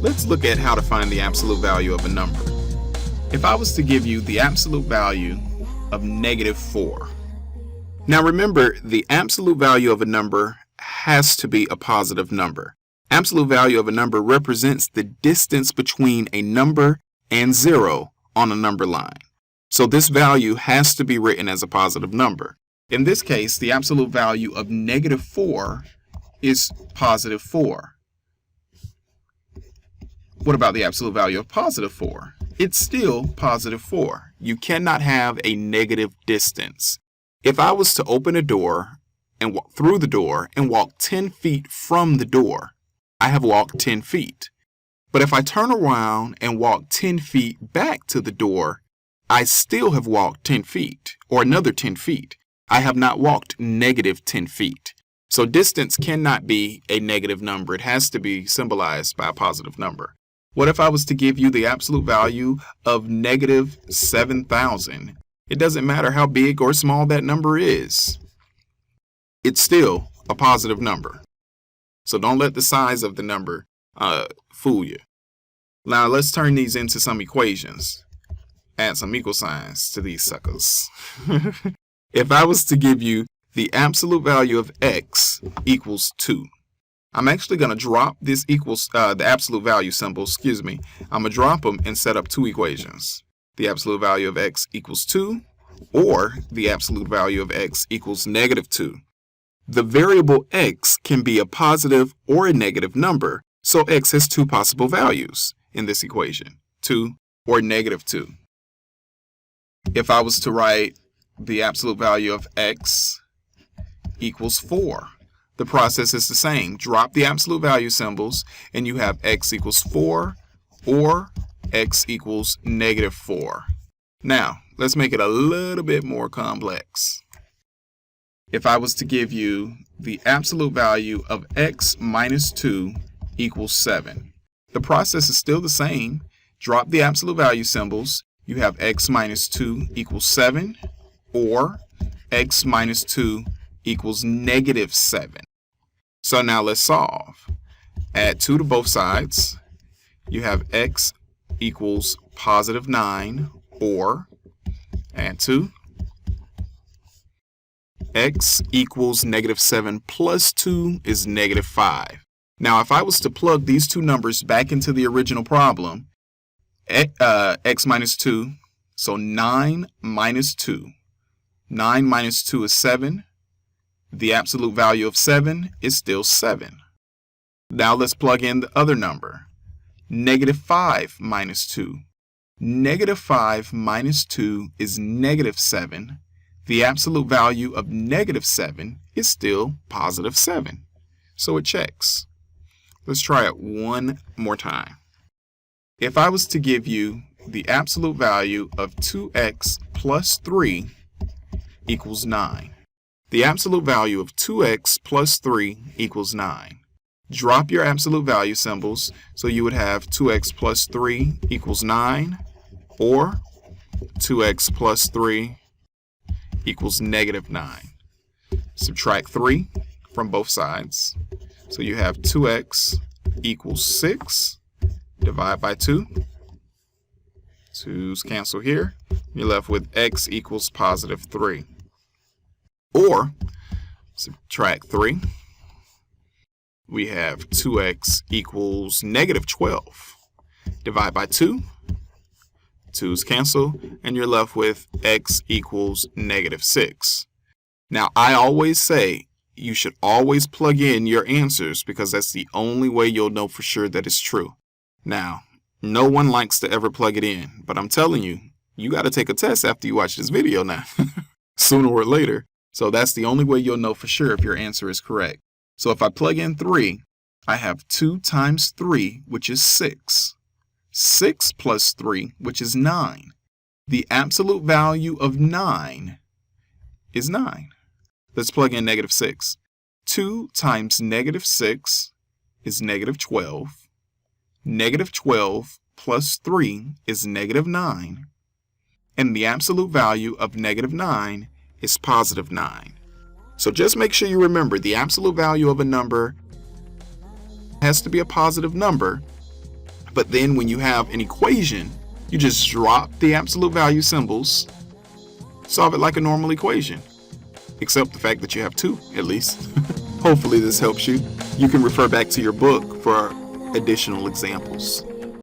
Let's look at how to find the absolute value of a number. If I was to give you the absolute value of -4. Now remember, the absolute value of a number has to be a positive number. Absolute value of a number represents the distance between a number and 0 on a number line. So this value has to be written as a positive number. In this case, the absolute value of -4 is +4. What about the absolute value of +4? It's still +4. You cannot have a negative distance. If I was to open a door and walk through the door and walk 10 feet from the door, I have walked 10 feet. But if I turn around and walk 10 feet back to the door, I still have walked 10 feet, or another 10 feet. I have not walked -10 feet. So distance cannot be a negative number. It has to be symbolized by a positive number. What if I was to give you the absolute value of -7,000? It doesn't matter how big or small that number is. It's still a positive number. So don't let the size of the number fool you. Now let's turn these into some equations. Add some equal signs to these suckers. If I was to give you the absolute value of x equals 2. I'm actually going to drop this equals the absolute value symbol, I'm going to drop them and set up two equations. The absolute value of x equals 2 or the absolute value of x equals -2. The variable x can be a positive or a negative number, so x has two possible values in this equation, 2 or -2. If I was to write the absolute value of x equals 4, the process is the same. Drop the absolute value symbols and you have x equals 4 or x equals -4. Now, let's make it a little bit more complex. If I was to give you the absolute value of x minus 2 equals 7, the process is still the same. Drop the absolute value symbols. You have x minus 2 equals 7 or x minus 2 equals -7. So now let's solve. Add 2 to both sides. You have x equals +9 or add 2. X equals -7 plus 2 is -5. Now if I was to plug these two numbers back into the original problem, x minus 2, so 9 minus 2. 9 minus 2 is 7. The absolute value of 7 is still 7. Now let's plug in the other number. -5 minus 2. -5 minus 2 is -7. The absolute value of -7 is still +7. So it checks. Let's try it one more time. If I was to give you the absolute value of 2x plus 3 equals 9. The absolute value of 2x plus 3 equals 9. Drop your absolute value symbols, so you would have 2x plus 3 equals 9 or 2x plus 3 equals -9. Subtract 3 from both sides. So you have 2x equals 6. Divide by 2. 2's cancel here. You're left with x equals +3. Or subtract 3. We have 2x equals -12. Divide by 2. 2's cancel, and you're left with x equals -6. Now, I always say you should always plug in your answers because that's the only way you'll know for sure that it's true. Now, no one likes to ever plug it in, but I'm telling you, you got to take a test after you watch this video now, sooner or later. So that's the only way you'll know for sure if your answer is correct. So if I plug in 3, I have 2 times 3, which is 6. 6 plus 3, which is 9. The absolute value of 9 is 9. Let's plug in -6. 2 times -6 is -12. -12 plus 3 is -9. And the absolute value of -9 is +9. So just make sure you remember the absolute value of a number has to be a positive number, But then when you have an equation, you just drop the absolute value symbols, solve it like a normal equation, except the fact that you have two, at least. Hopefully this helps you. You can refer back to your book for additional examples.